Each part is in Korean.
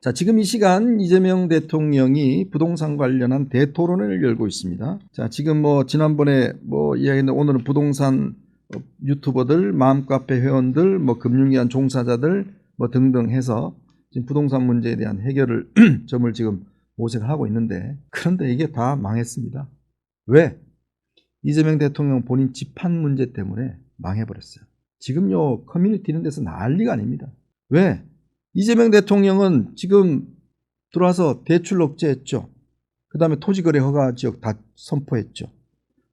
자, 지금 이 시간 이재명 대통령이 부동산 관련한 대토론회를 열고 있습니다. 자, 지금 지난번에 이야기했는데 오늘은 부동산 유튜버들, 마음카페 회원들, 금융기관 종사자들 등등 해서 지금 부동산 문제에 대한 해결을 점을 지금 모색을 하고 있는데, 그런데 이게 다 망했습니다. 왜? 이재명 대통령 본인 집판 문제 때문에 망해버렸어요. 지금요, 커뮤니티 이런 데서 난리가 아닙니다. 왜? 이재명 대통령은 지금 들어와서 대출 억제했죠. 그 다음에 토지거래 허가 지역 다 선포했죠.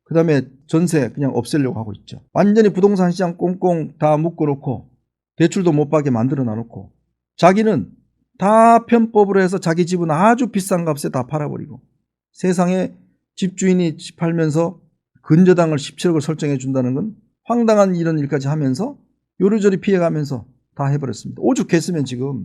그 다음에 전세 그냥 없애려고 하고 있죠. 완전히 부동산 시장 꽁꽁 다 묶어놓고 대출도 못 받게 만들어 놔놓고 자기는 다 편법으로 해서 자기 집은 아주 비싼 값에 다 팔아버리고, 세상에 집주인이 집 팔면서 근저당을 17억을 설정해 준다는 건 황당한 이런 일까지 하면서 요리조리 피해가면서 다 해버렸습니다. 오죽했으면 지금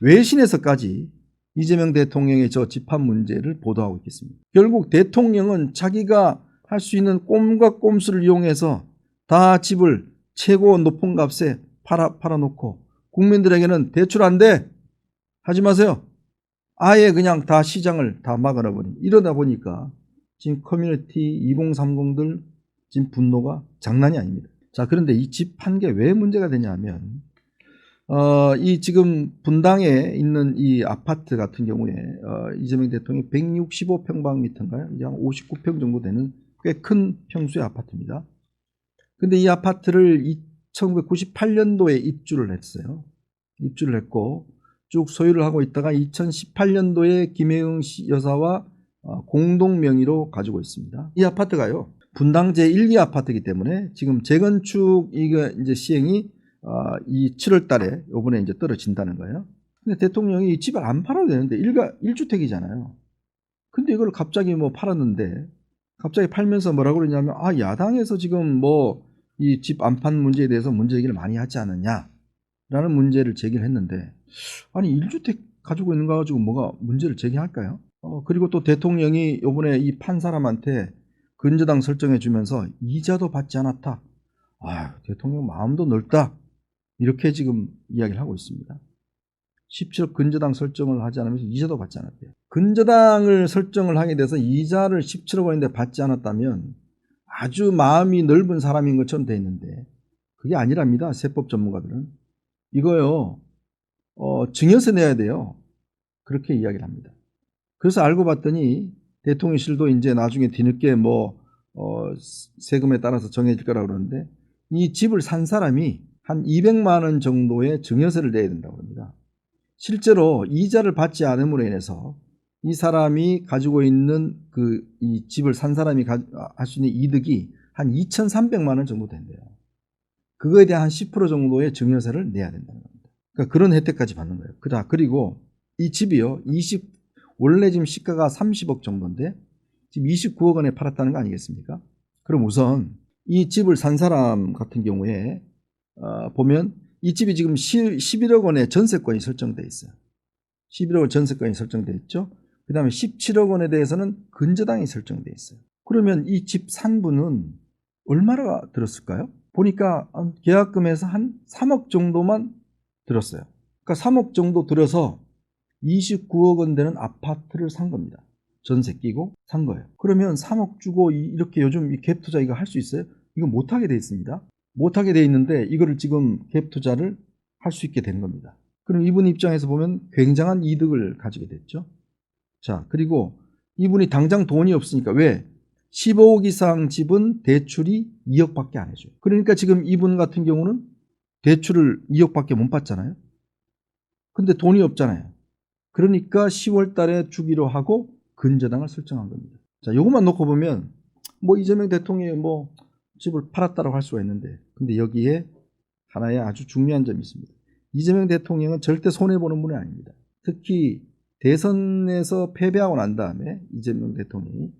외신에서까지 이재명 대통령의 저 집합 문제를 보도하고 있겠습니다. 결국 대통령은 자기가 할 수 있는 꼼과 꼼수를 이용해서 다 집을 최고 높은 값에 팔아놓고 국민들에게는 대출 안 돼, 하지 마세요, 아예 그냥 다 시장을 다 막아놔버린, 이러다 보니까 지금 커뮤니티 2030들 지금 분노가 장난이 아닙니다. 자, 그런데 이 집 판 게 왜 문제가 되냐면 이 지금 분당에 있는 이 아파트 같은 경우에 이재명 대통령이 165평방미터인가요? 한 59평 정도 되는 꽤 큰 평수의 아파트입니다. 근데 이 아파트를 1998년도에 입주를 했어요. 입주를 했고 쭉 소유를 하고 있다가 2018년도에 김혜영 여사와 공동 명의로 가지고 있습니다. 이 아파트가요, 분당 제1, 2 아파트이기 때문에 지금 재건축 이거 이제 시행이 이 7월 달에 요번에 이제 떨어진다는 거예요. 근데 대통령이 이 집을 안 팔아도 되는데 1주택이잖아요. 근데 이걸 갑자기 팔았는데, 갑자기 팔면서 뭐라고 그러냐면 야당에서 지금 이 집 안 판 문제에 대해서 문제 제기를 많이 하지 않느냐 라는 문제를 제기를 했는데, 아니 1주택 가지고 있는 거 가지고 뭐가 문제를 제기할까요? 그리고 또 대통령이 요번에 이 판 사람한테 근저당 설정해 주면서 이자도 받지 않았다. 대통령 마음도 넓다, 이렇게 지금 이야기를 하고 있습니다. 17억 근저당 설정을 하지 않으면서 이자도 받지 않았대요. 근저당을 설정을 하게 돼서 이자를 17억 원인데 받지 않았다면 아주 마음이 넓은 사람인 것처럼 돼 있는데, 그게 아니랍니다. 세법 전문가들은 이거요, 증여세 내야 돼요, 그렇게 이야기를 합니다. 그래서 알고 봤더니 대통령실도 이제 나중에 뒤늦게 세금에 따라서 정해질 거라고 그러는데, 이 집을 산 사람이 한 200만 원 정도의 증여세를 내야 된다고 합니다. 실제로 이자를 받지 않음으로 인해서 이 사람이 가지고 있는 이 집을 산 사람이 할 수 있는 이득이 한 2,300만 원 정도 된대요. 그거에 대한 한 10% 정도의 증여세를 내야 된다는 겁니다. 그러니까 그런 혜택까지 받는 거예요. 그리고 이 집이요, 원래 지금 시가가 30억 정도인데 지금 29억 원에 팔았다는 거 아니겠습니까? 그럼 우선 이 집을 산 사람 같은 경우에 보면 이 집이 지금 11억 원의 전세권이 설정되어 있어요. 11억 원 전세권이 설정되어 있죠. 그 다음에 17억 원에 대해서는 근저당이 설정되어 있어요. 그러면 이 집 산 분은 얼마나 들었을까요? 보니까 계약금에서 한 3억 정도만 들었어요. 그러니까 3억 정도 들어서 29억 원 되는 아파트를 산 겁니다. 전세 끼고 산 거예요. 그러면 3억 주고 이렇게 요즘 이 갭 투자 이거 할 수 있어요? 이거 못하게 돼 있습니다. 못하게 돼 있는데 이거를 지금 갭 투자를 할 수 있게 된 겁니다. 그럼 이분 입장에서 보면 굉장한 이득을 가지게 됐죠. 자, 그리고 이분이 당장 돈이 없으니까, 왜? 15억 이상 집은 대출이 2억밖에 안 해줘요. 그러니까 지금 이분 같은 경우는 대출을 2억밖에 못 받잖아요. 근데 돈이 없잖아요. 그러니까 10월 달에 주기로 하고 근저당을 설정한 겁니다. 자, 요것만 놓고 보면 이재명 대통령이 집을 팔았다고 할 수가 있는데, 근데 여기에 하나의 아주 중요한 점이 있습니다. 이재명 대통령은 절대 손해보는 분이 아닙니다. 특히 대선에서 패배하고 난 다음에 이재명 대통령이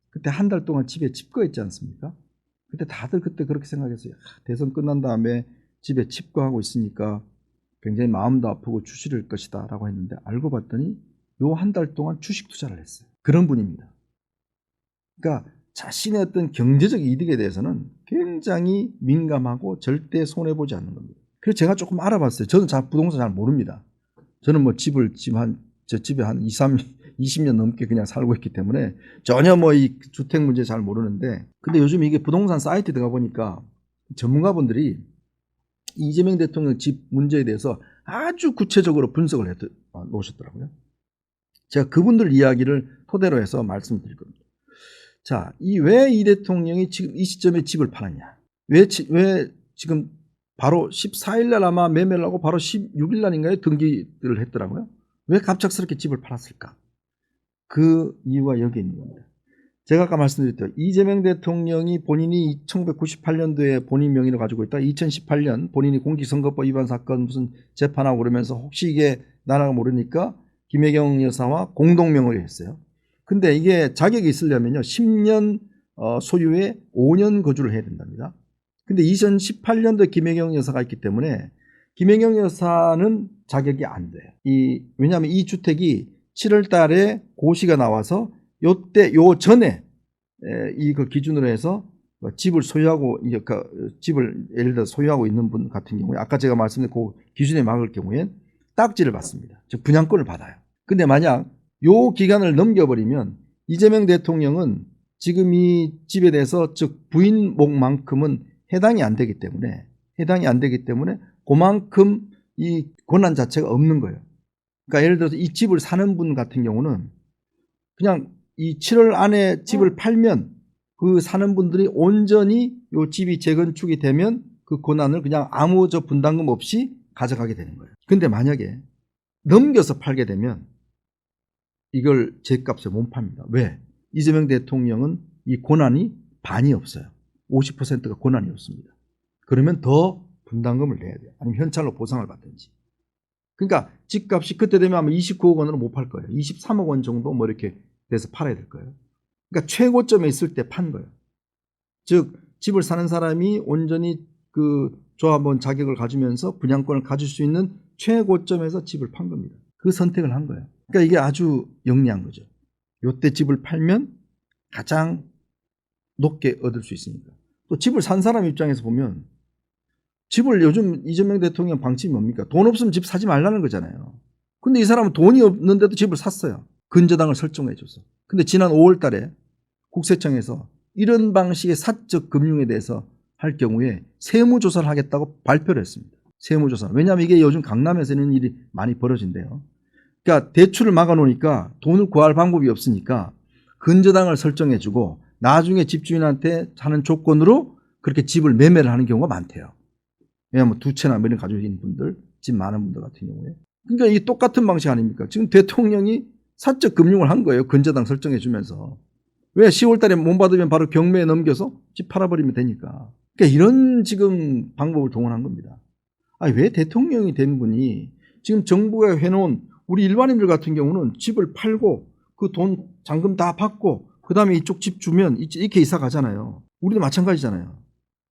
그때 한 달 동안 집에 칩거했지 않습니까? 그때 다들 그때 그렇게 생각했어요. 대선 끝난 다음에 집에 칩거하고 있으니까 굉장히 마음도 아프고 추스릴 것이다 라고 했는데, 알고 봤더니 요 한 달 동안 주식 투자를 했어요. 그런 분입니다. 그러니까 자신의 어떤 경제적 이득에 대해서는 굉장히 민감하고 절대 손해보지 않는 겁니다. 그래서 제가 조금 알아봤어요. 저는 부동산 잘 모릅니다. 저는 뭐 집을 지금 저 집에 한 20년 넘게 그냥 살고 있기 때문에 전혀 뭐 이 주택 문제 잘 모르는데, 근데 요즘 이게 부동산 사이트 들어가 보니까 전문가분들이 이재명 대통령 집 문제에 대해서 아주 구체적으로 분석을 해 놓으셨더라고요. 제가 그분들 이야기를 토대로 해서 말씀드릴 겁니다. 자, 왜 이 대통령이 지금 이 시점에 집을 팔았냐? 왜 지금 바로 14일 날 아마 매매를 하고 바로 16일 날인가요? 등기를 했더라고요. 왜 갑작스럽게 집을 팔았을까? 그 이유가 여기 있는 겁니다. 제가 아까 말씀드렸죠. 이재명 대통령이 본인이 1998년도에 본인 명의로 가지고 있다. 2018년 본인이 공직선거법 위반 사건 무슨 재판하고 그러면서 혹시 이게 나라가 모르니까 김혜경 여사와 공동명의를 했어요. 근데 이게 자격이 있으려면요 10년 소유에 5년 거주를 해야 된답니다. 근데 2018년도에 김혜경 여사가 있기 때문에 김혜경 여사는 자격이 안 돼요. 왜냐하면 이 주택이 7월 달에 고시가 나와서 요 전에 이걸 기준으로 해서 집을 소유하고 집을 예를 들어 소유하고 있는 분 같은 경우에 아까 제가 말씀드린 그 기준에 막을 경우엔 딱지를 받습니다. 즉 분양권을 받아요. 근데 만약 요 기간을 넘겨버리면 이재명 대통령은 지금 이 집에 대해서 즉 부인목만큼은 해당이 안 되기 때문에 그만큼 이 권한 자체가 없는 거예요. 그러니까 예를 들어서 이 집을 사는 분 같은 경우는 그냥 이 7월 안에 집을 팔면 그 사는 분들이 온전히 이 집이 재건축이 되면 그 권한을 그냥 아무 분담금 없이 가져가게 되는 거예요. 근데 만약에 넘겨서 팔게 되면 이걸 제값에 못 팝니다. 왜? 이재명 대통령은 이 권한이 반이 없어요. 50%가 권한이 없습니다. 그러면 더 분담금을 내야 돼요. 아니면 현찰로 보상을 받든지. 그러니까 집값이 그때 되면 아마 29억 원으로 못 팔 거예요. 23억 원 정도 뭐 이렇게 돼서 팔아야 될 거예요. 그러니까 최고점에 있을 때 판 거예요. 즉 집을 사는 사람이 온전히 그 조합원 자격을 가지면서 분양권을 가질 수 있는 최고점에서 집을 판 겁니다. 그 선택을 한 거예요. 그러니까 이게 아주 영리한 거죠. 요때 집을 팔면 가장 높게 얻을 수 있으니까. 또 집을 산 사람 입장에서 보면 집을 요즘 이재명 대통령 방침이 뭡니까? 돈 없으면 집 사지 말라는 거잖아요. 근데 이 사람은 돈이 없는데도 집을 샀어요. 근저당을 설정해 줬어. 근데 지난 5월 달에 국세청에서 이런 방식의 사적 금융에 대해서 할 경우에 세무조사를 하겠다고 발표를 했습니다. 세무조사. 왜냐하면 이게 요즘 강남에서 이런 일이 많이 벌어진대요. 그러니까 대출을 막아놓으니까 돈을 구할 방법이 없으니까 근저당을 설정해 주고 나중에 집주인한테 하는 조건으로 그렇게 집을 매매를 하는 경우가 많대요. 왜냐하면 두 채나 몇 년 가지고 있는 분들, 집 많은 분들 같은 경우에. 그러니까 이 똑같은 방식 아닙니까? 지금 대통령이 사적 금융을 한 거예요. 근저당 설정해 주면서. 왜 10월 달에 못 받으면 바로 경매에 넘겨서 집 팔아버리면 되니까. 그러니까 이런 지금 방법을 동원한 겁니다. 왜 대통령이 된 분이 지금 정부가 해놓은 우리 일반인들 같은 경우는 집을 팔고 그 돈 잔금 다 받고 그 다음에 이쪽 집 주면 이렇게 이사 가잖아요. 우리도 마찬가지잖아요.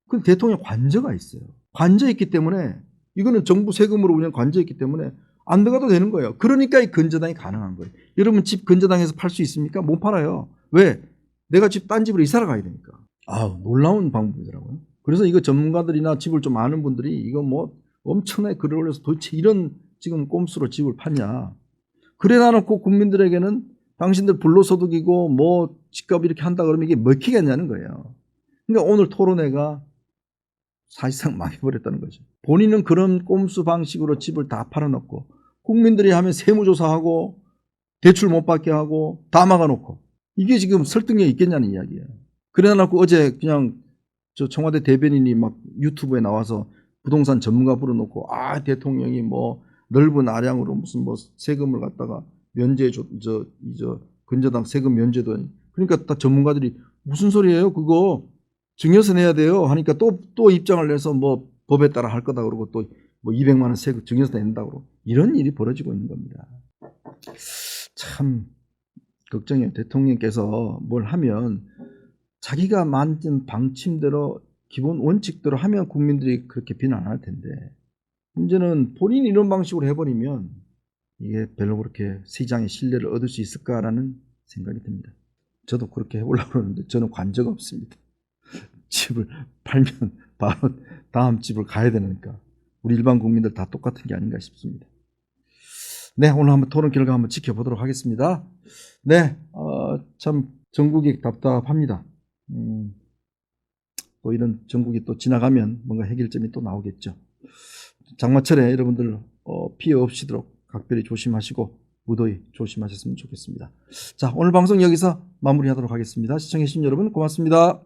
그 대통령 관저가 있어요. 관저 있기 때문에 이거는 정부 세금으로 그냥 관저 있기 때문에 안 들어가도 되는 거예요. 그러니까 이 근저당이 가능한 거예요. 여러분 집 근저당해서 팔 수 있습니까? 못 팔아요. 왜? 내가 딴 집으로 이사를 가야 되니까. 놀라운 방법이더라고요. 그래서 이거 전문가들이나 집을 좀 아는 분들이 이거 뭐 엄청나게 글을 올려서 도대체 이런 지금 꼼수로 집을 파냐. 그래 놔놓고 국민들에게는 당신들 불로소득이고 뭐 집값 이렇게 한다 그러면 이게 먹히겠냐는 거예요. 그러니까 오늘 토론회가 사실상 망해버렸다는 거죠. 본인은 그런 꼼수 방식으로 집을 다 팔아놓고 국민들이 하면 세무조사하고 대출 못 받게 하고 다 막아놓고 이게 지금 설득력이 있겠냐는 이야기예요. 그래 놔놓고 어제 그냥 저 청와대 대변인이 막 유튜브에 나와서 부동산 전문가 불러놓고 대통령이 뭐 넓은 아량으로 무슨 뭐 세금을 갖다가 면제 근저당 세금 면제도 그러니까 딱 전문가들이 무슨 소리예요 그거 증여세 내야 돼요 하니까 또 입장을 내서 뭐 법에 따라 할 거다 그러고 또 뭐 200만 원 세금 증여세 낸다고 그러고 이런 일이 벌어지고 있는 겁니다. 참 걱정이에요. 대통령께서 뭘 하면 자기가 만든 방침대로 기본 원칙대로 하면 국민들이 그렇게 비난 안 할 텐데 문제는 본인이 이런 방식으로 해버리면 이게 별로 그렇게 시장의 신뢰를 얻을 수 있을까라는 생각이 듭니다. 저도 그렇게 해보려고 그러는데 저는 관저가 없습니다. 집을 팔면 바로 다음 집을 가야 되니까 우리 일반 국민들 다 똑같은 게 아닌가 싶습니다. 네, 오늘 한번 토론 결과 한번 지켜보도록 하겠습니다. 네, 참 전국이 답답합니다. 또 이런 전국이 또 지나가면 뭔가 해결점이 또 나오겠죠. 장마철에 여러분들 피해 없이도록 각별히 조심하시고 무더위 조심하셨으면 좋겠습니다. 자, 오늘 방송 여기서 마무리하도록 하겠습니다. 시청해주신 여러분 고맙습니다.